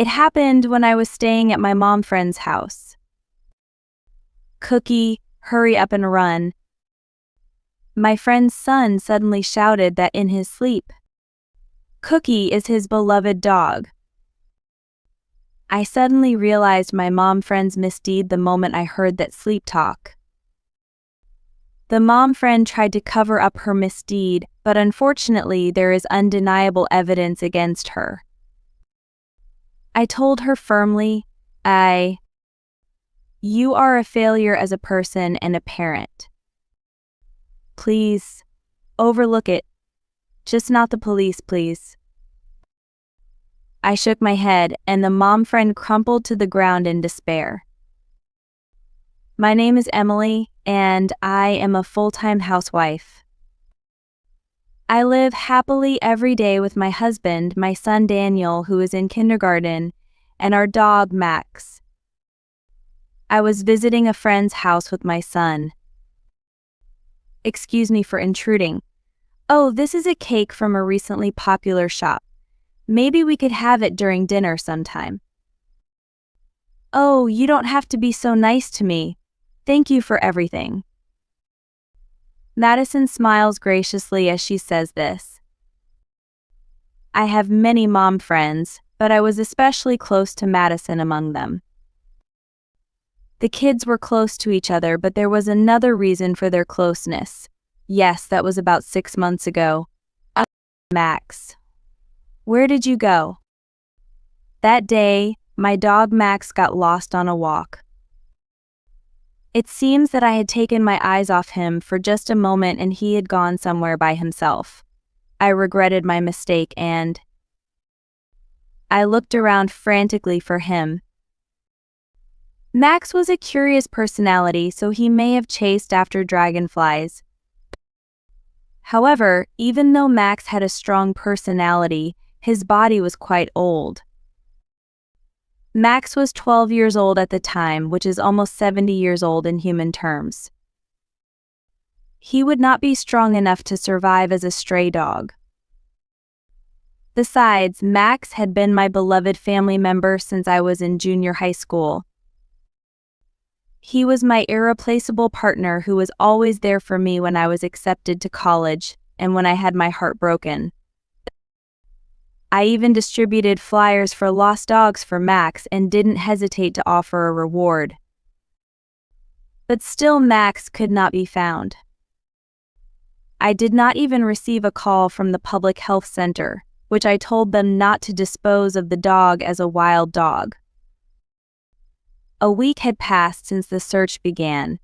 It happened when I was staying at my mom friend's house. Cookie, hurry up and run. My friend's son suddenly shouted that in his sleep. Cookie is his beloved dog. I suddenly realized my mom friend's misdeed the moment I heard that sleep talk. The mom friend tried to cover up her misdeed, but unfortunately there is undeniable evidence against her. I told her firmly, you are a failure as a person and a parent. Please, overlook it. Just not the police, please. I shook my head, and the mom friend crumpled to the ground in despair. My name is Emily, and I am a full-time housewife. I live happily every day with my husband, my son Daniel, who is in kindergarten, and our dog Max. I was visiting a friend's house with my son. Excuse me for intruding. Oh, this is a cake from a recently popular shop. Maybe we could have it during dinner sometime. Oh, you don't have to be so nice to me. Thank you for everything. Madison smiles graciously as she says this. I have many mom friends, but I was especially close to Madison among them. The kids were close to each other, but there was another reason for their closeness. Yes, that was about 6 months ago. Max. Where did you go? That day, my dog Max got lost on a walk. It seems that I had taken my eyes off him for just a moment and he had gone somewhere by himself. I regretted my mistake and I looked around frantically for him. Max was a curious personality, so he may have chased after dragonflies. However, even though Max had a strong personality, his body was quite old. Max was 12 years old at the time, which is almost 70 years old in human terms. He would not be strong enough to survive as a stray dog. Besides, Max had been my beloved family member since I was in junior high school. He was my irreplaceable partner who was always there for me when I was accepted to college and when I had my heart broken. I even distributed flyers for lost dogs for Max and didn't hesitate to offer a reward. But still Max could not be found. I did not even receive a call from the public health center, which I told them not to dispose of the dog as a wild dog. A week had passed since the search began,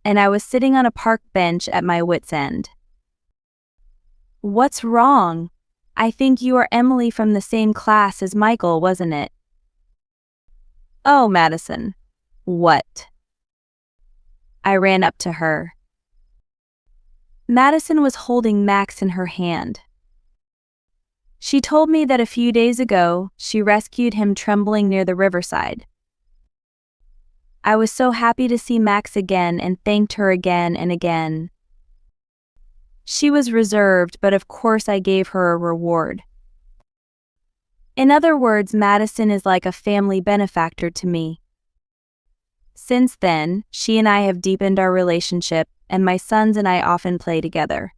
and I was sitting on a park bench at my wit's end. What's wrong? I think you are Emily from the same class as Michael, wasn't it? Oh, Madison. What? I ran up to her. Madison was holding Max in her hand. She told me that a few days ago, she rescued him trembling near the riverside. I was so happy to see Max again and thanked her again and again. She was reserved, but of course I gave her a reward. In other words, Madison is like a family benefactor to me. Since then, she and I have deepened our relationship, and my sons and I often play together.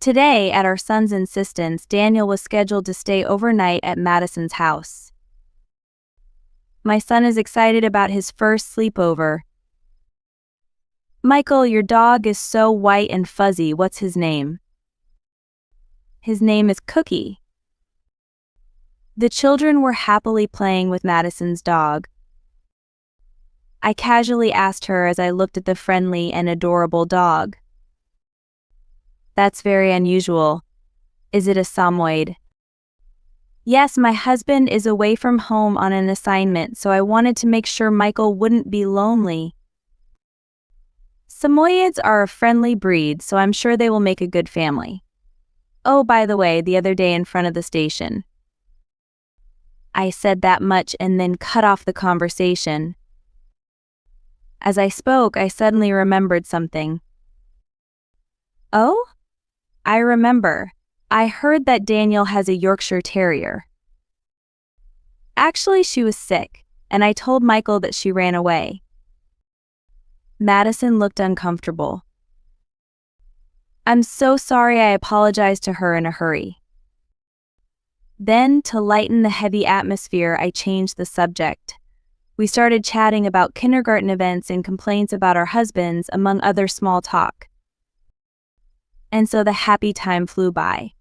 Today, at our son's insistence, Daniel was scheduled to stay overnight at Madison's house. My son is excited about his first sleepover. Michael, your dog is so white and fuzzy. What's his name? His name is Cookie. The children were happily playing with Madison's dog. I casually asked her as I looked at the friendly and adorable dog. That's very unusual. Is it a Samoyed? Yes, my husband is away from home on an assignment, so I wanted to make sure Michael wouldn't be lonely. Samoyeds are a friendly breed, so I'm sure they will make a good family. Oh, by the way, the other day in front of the station. I said that much and then cut off the conversation. As I spoke, I suddenly remembered something. Oh? I remember. I heard that Daniel has a Yorkshire Terrier. Actually, she was sick, and I told Michael that she ran away. Madison looked uncomfortable. I'm so sorry. I apologized to her in a hurry. Then, to lighten the heavy atmosphere, I changed the subject. We started chatting about kindergarten events and complaints about our husbands, among other small talk. And so the happy time flew by.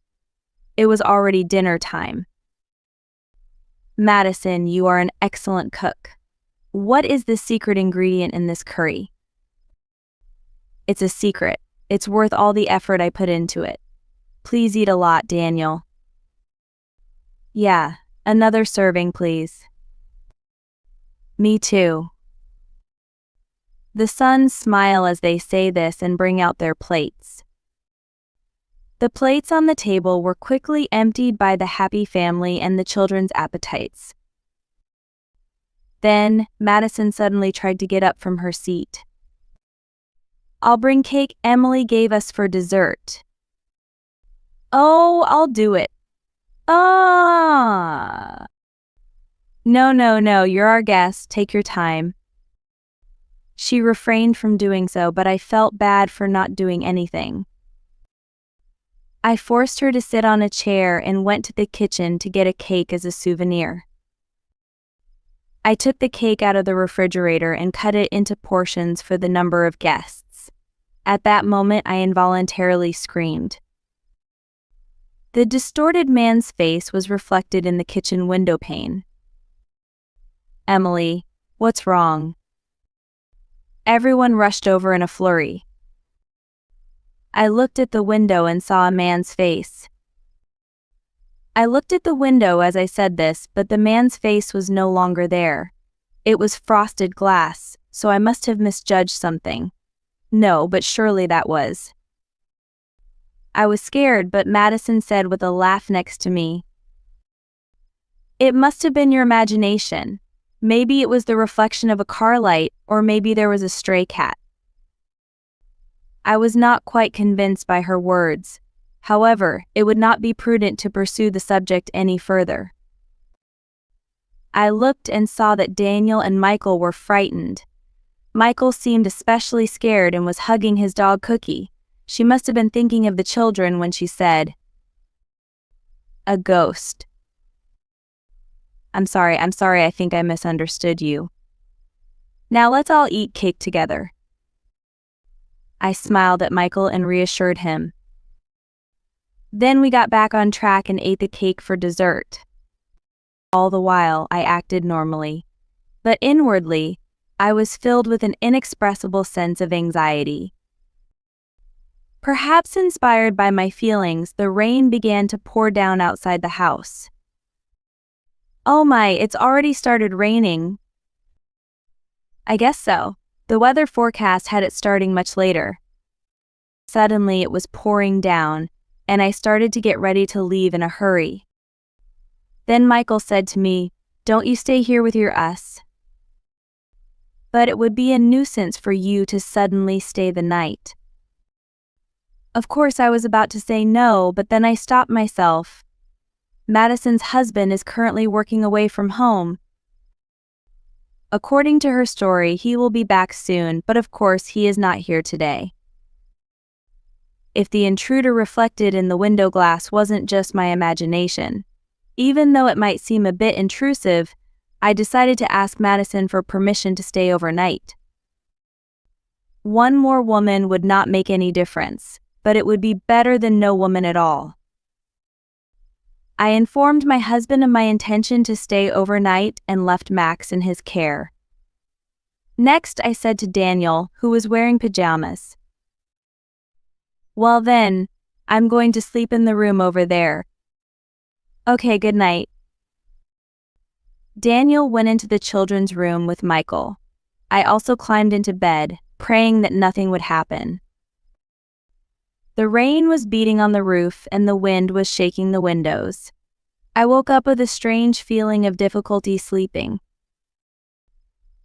It was already dinner time. Madison, you are an excellent cook. What is the secret ingredient in this curry? It's a secret. It's worth all the effort I put into it. Please eat a lot, Daniel. Yeah, another serving, please. Me too. The sons smile as they say this and bring out their plates. The plates on the table were quickly emptied by the happy family and the children's appetites. Then, Madison suddenly tried to get up from her seat. I'll bring cake Emily gave us for dessert. Oh, I'll do it. Ah! No, you're our guest, take your time. She refrained from doing so, but I felt bad for not doing anything. I forced her to sit on a chair and went to the kitchen to get a cake as a souvenir. I took the cake out of the refrigerator and cut it into portions for the number of guests. At that moment, I involuntarily screamed. The distorted man's face was reflected in the kitchen window pane. Emily, what's wrong? Everyone rushed over in a flurry. I looked at the window and saw a man's face. I looked at the window as I said this, but the man's face was no longer there. It was frosted glass, so I must have misjudged something. No, but surely that was. I was scared, but Madison said with a laugh next to me, it must have been your imagination. Maybe it was the reflection of a car light, or maybe there was a stray cat. I was not quite convinced by her words. However, it would not be prudent to pursue the subject any further. I looked and saw that Daniel and Michael were frightened. Michael seemed especially scared and was hugging his dog Cookie. She must have been thinking of the children when she said, "A ghost." I'm sorry, I think I misunderstood you. Now let's all eat cake together. I smiled at Michael and reassured him. Then we got back on track and ate the cake for dessert. All the while, I acted normally. But inwardly, I was filled with an inexpressible sense of anxiety. Perhaps inspired by my feelings, the rain began to pour down outside the house. Oh my, it's already started raining. I guess so. The weather forecast had it starting much later. Suddenly it was pouring down, and I started to get ready to leave in a hurry. Then Michael said to me, "Don't you stay here with your us? But it would be a nuisance for you to suddenly stay the night." Of course I was about to say no, but then I stopped myself. Madison's husband is currently working away from home. According to her story, he will be back soon, but of course he is not here today. If the intruder reflected in the window glass wasn't just my imagination, even though it might seem a bit intrusive, I decided to ask Madison for permission to stay overnight. One more woman would not make any difference, but it would be better than no woman at all. I informed my husband of my intention to stay overnight and left Max in his care. Next, I said to Daniel, who was wearing pajamas, "Well then, I'm going to sleep in the room over there. Okay, good night." Daniel went into the children's room with Michael. I also climbed into bed, praying that nothing would happen. The rain was beating on the roof and the wind was shaking the windows. I woke up with a strange feeling of difficulty sleeping.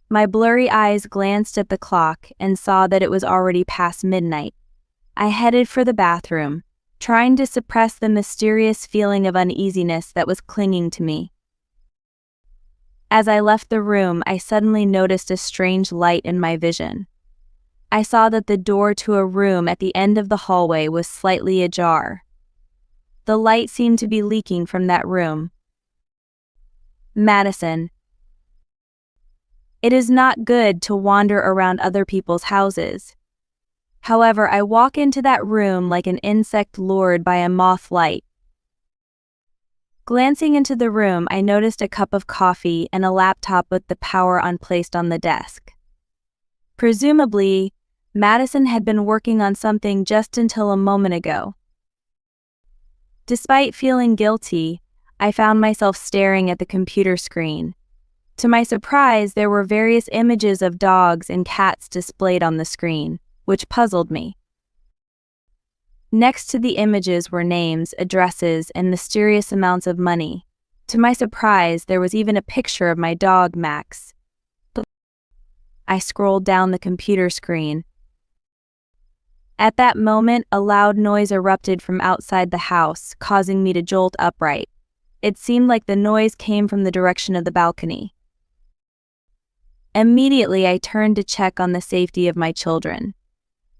My blurry eyes glanced at the clock and saw that it was already past midnight. I headed for the bathroom, trying to suppress the mysterious feeling of uneasiness that was clinging to me. As I left the room, I suddenly noticed a strange light in my vision. I saw that the door to a room at the end of the hallway was slightly ajar. The light seemed to be leaking from that room. Madison. It is not good to wander around other people's houses. However, I walk into that room like an insect lured by a moth light. Glancing into the room, I noticed a cup of coffee and a laptop with the power on placed on the desk. Presumably, Madison had been working on something just until a moment ago. Despite feeling guilty, I found myself staring at the computer screen. To my surprise, there were various images of dogs and cats displayed on the screen, which puzzled me. Next to the images were names, addresses, and mysterious amounts of money. To my surprise, there was even a picture of my dog, Max. I scrolled down the computer screen. At that moment, a loud noise erupted from outside the house, causing me to jolt upright. It seemed like the noise came from the direction of the balcony. Immediately, I turned to check on the safety of my children.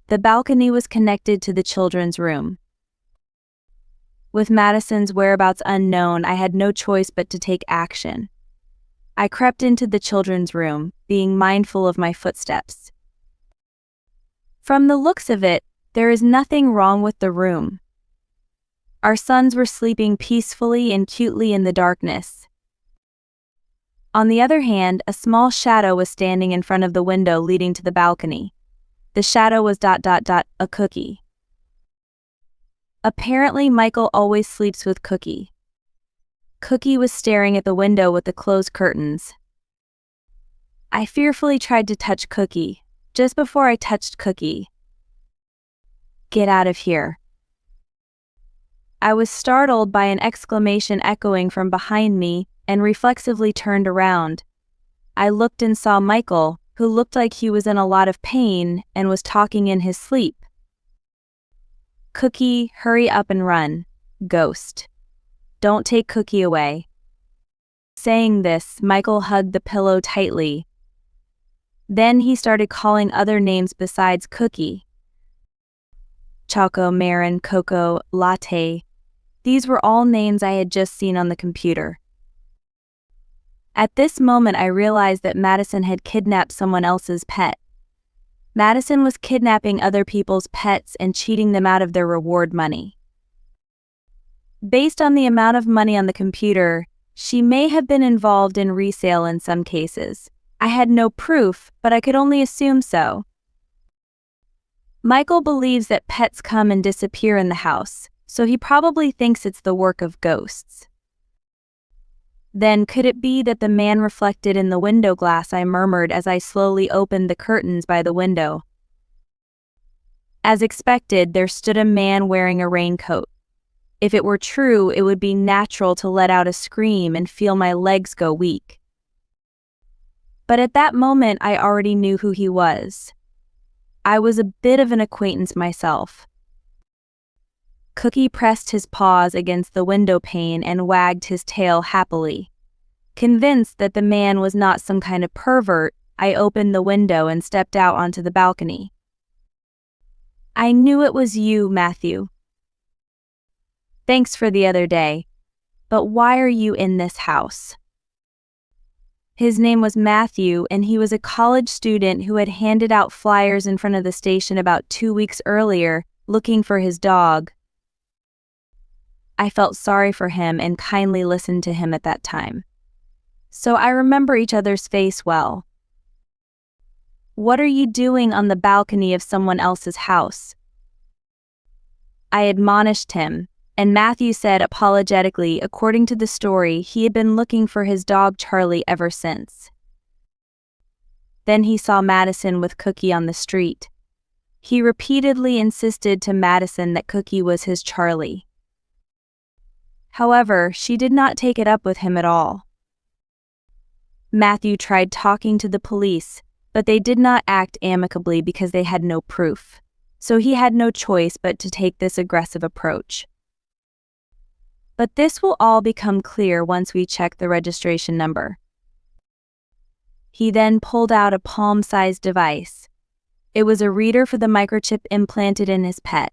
The balcony was connected to the children's room. With Madison's whereabouts unknown, I had no choice but to take action. I crept into the children's room, being mindful of my footsteps. From the looks of it, there is nothing wrong with the room. Our sons were sleeping peacefully and cutely in the darkness. On the other hand, a small shadow was standing in front of the window leading to the balcony. The shadow was a Cookie. Apparently, Michael always sleeps with Cookie. Cookie was staring at the window with the closed curtains. I fearfully tried to touch Cookie. Just before I touched Cookie, "Get out of here." I was startled by an exclamation echoing from behind me and reflexively turned around. I looked and saw Michael, who looked like he was in a lot of pain and was talking in his sleep. "Cookie, hurry up and run. Ghost. Don't take Cookie away." Saying this, Michael hugged the pillow tightly. Then he started calling other names besides Cookie. Choco, Marin, Coco, Latte. These were all names I had just seen on the computer. At this moment, I realized that Madison had kidnapped someone else's pet. Madison was kidnapping other people's pets and cheating them out of their reward money. Based on the amount of money on the computer, she may have been involved in resale in some cases. I had no proof, but I could only assume so. Michael believes that pets come and disappear in the house, so he probably thinks it's the work of ghosts. Then could it be that the man reflected in the window glass? I murmured as I slowly opened the curtains by the window. As expected, there stood a man wearing a raincoat. If it were true, it would be natural to let out a scream and feel my legs go weak. But at that moment, I already knew who he was. I was a bit of an acquaintance myself. Cookie pressed his paws against the window pane and wagged his tail happily. Convinced that the man was not some kind of pervert, I opened the window and stepped out onto the balcony. "I knew it was you, Matthew. Thanks for the other day. But why are you in this house?" His name was Matthew, and he was a college student who had handed out flyers in front of the station about 2 weeks earlier, looking for his dog. I felt sorry for him and kindly listened to him at that time. So I remember each other's face well. "What are you doing on the balcony of someone else's house?" I admonished him, and Matthew said apologetically, according to the story, he had been looking for his dog Charlie ever since. Then he saw Madison with Cookie on the street. He repeatedly insisted to Madison that Cookie was his Charlie. However, she did not take it up with him at all. Matthew tried talking to the police, but they did not act amicably because they had no proof. So he had no choice but to take this aggressive approach. But this will all become clear once we check the registration number. He then pulled out a palm-sized device. It was a reader for the microchip implanted in his pet.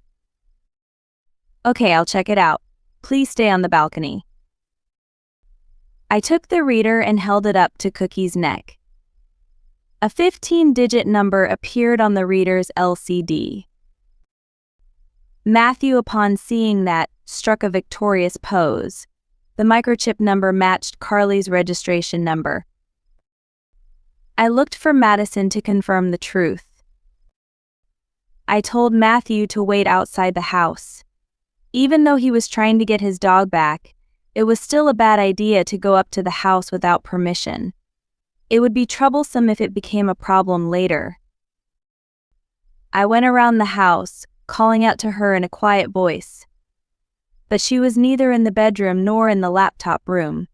Okay, I'll check it out. Please stay on the balcony. I took the reader and held it up to Cookie's neck. A 15-digit number appeared on the reader's LCD. Matthew, upon seeing that, struck a victorious pose. The microchip number matched Carly's registration number. I looked for Madison to confirm the truth. I told Matthew to wait outside the house. Even though he was trying to get his dog back, it was still a bad idea to go up to the house without permission. It would be troublesome if it became a problem later. I went around the house, calling out to her in a quiet voice. But she was neither in the bedroom nor in the laptop room.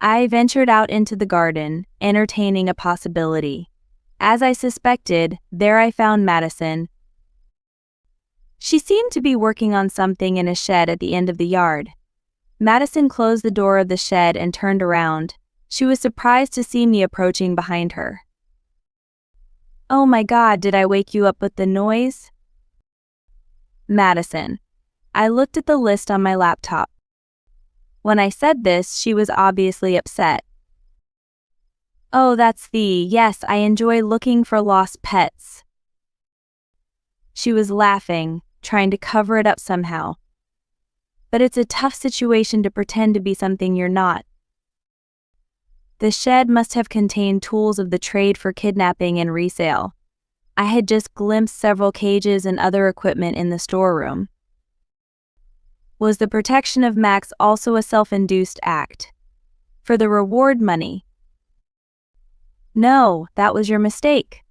I ventured out into the garden, entertaining a possibility. As I suspected, there I found Madison. She seemed to be working on something in a shed at the end of the yard. Madison closed the door of the shed and turned around. She was surprised to see me approaching behind her. "Oh my God, did I wake you up with the noise?" Madison. I looked at the list on my laptop. When I said this, she was obviously upset. "Oh, that's yes, I enjoy looking for lost pets." She was laughing, trying to cover it up somehow. But it's a tough situation to pretend to be something you're not. The shed must have contained tools of the trade for kidnapping and resale. I had just glimpsed several cages and other equipment in the storeroom. Was the protection of Max also a self-induced act? For the reward money? No, that was your mistake.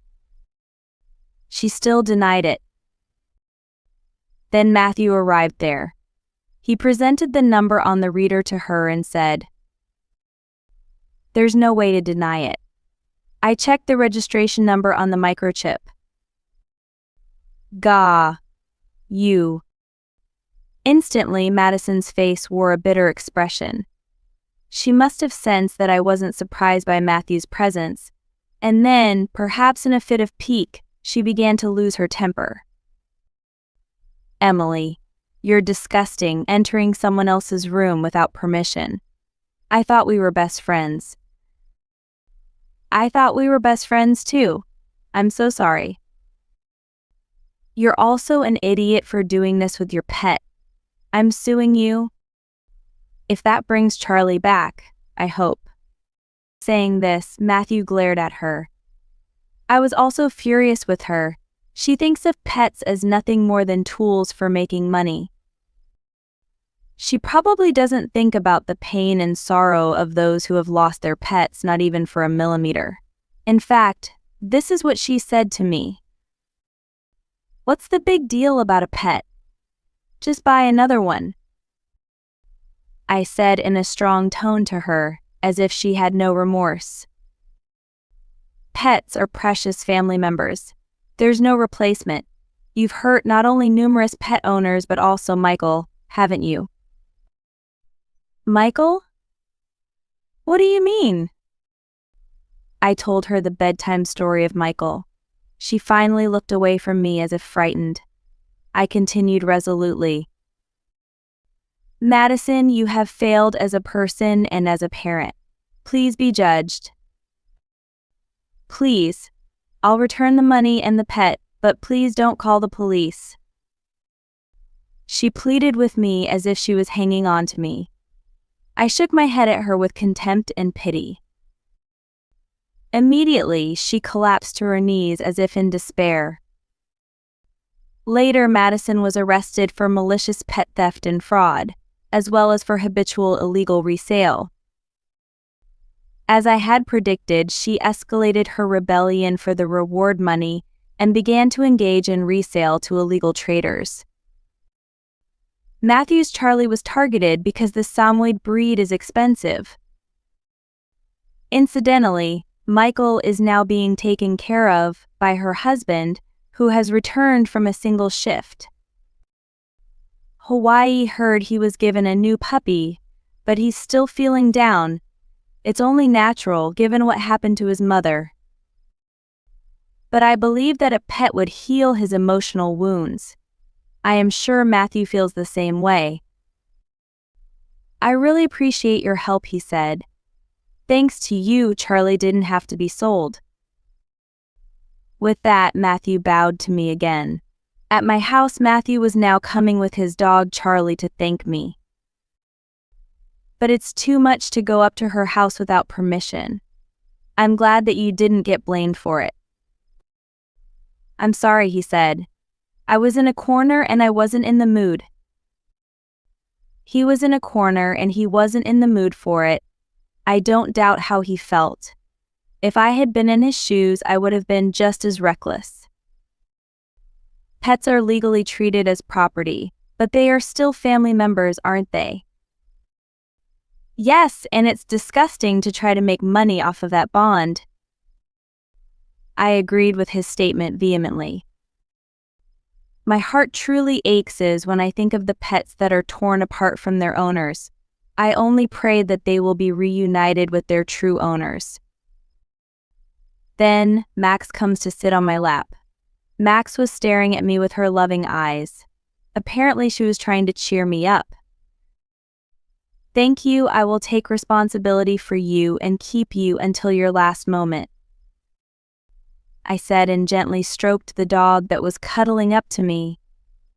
She still denied it. Then Matthew arrived there. He presented the number on the reader to her and said, "There's no way to deny it. I checked the registration number on the microchip." Gah. You. Instantly, Madison's face wore a bitter expression. She must have sensed that I wasn't surprised by Matthew's presence, and then, perhaps in a fit of pique, she began to lose her temper. "Emily, you're disgusting, entering someone else's room without permission. I thought we were best friends." "I thought we were best friends too. I'm so sorry." "You're also an idiot for doing this with your pet. I'm suing you. If that brings Charlie back, I hope." Saying this, Matthew glared at her. I was also furious with her. She thinks of pets as nothing more than tools for making money. She probably doesn't think about the pain and sorrow of those who have lost their pets, not even for a millimeter. In fact, this is what she said to me. "What's the big deal about a pet? Just buy another one," I said in a strong tone to her, as if she had no remorse. Pets are precious family members. There's no replacement. You've hurt not only numerous pet owners but also Michael, haven't you? "Michael? What do you mean?" I told her the bedtime story of Michael. She finally looked away from me as if frightened. I continued resolutely. "Madison, you have failed as a person and as a parent. Please be judged. Please. I'll return the money and the pet, but please don't call the police." She pleaded with me as if she was hanging on to me. I shook my head at her with contempt and pity. Immediately, she collapsed to her knees as if in despair. Later, Madison was arrested for malicious pet theft and fraud, as well as for habitual illegal resale. As I had predicted, she escalated her rebellion for the reward money and began to engage in resale to illegal traders. Matthew's Charlie was targeted because the Samoyed breed is expensive. Incidentally, Michael is now being taken care of by her husband, who has returned from a single shift. Hawaii heard he was given a new puppy, but he's still feeling down. It's only natural, given what happened to his mother. But I believe that a pet would heal his emotional wounds. I am sure Matthew feels the same way. I really appreciate your help, he said. Thanks to you, Charlie didn't have to be sold. With that, Matthew bowed to me again. At my house, Matthew was now coming with his dog Charlie to thank me. But it's too much to go up to her house without permission. I'm glad that you didn't get blamed for it. I'm sorry, he said. I was in a corner and I wasn't in the mood. He was in a corner and he wasn't in the mood for it. I don't doubt how he felt. If I had been in his shoes, I would have been just as reckless. Pets are legally treated as property, but they are still family members, aren't they? Yes, and it's disgusting to try to make money off of that bond. I agreed with his statement vehemently. My heart truly aches when I think of the pets that are torn apart from their owners. I only pray that they will be reunited with their true owners. Then, Max comes to sit on my lap. Max was staring at me with her loving eyes. Apparently she was trying to cheer me up. Thank you, I will take responsibility for you and keep you until your last moment, I said and gently stroked the dog that was cuddling up to me.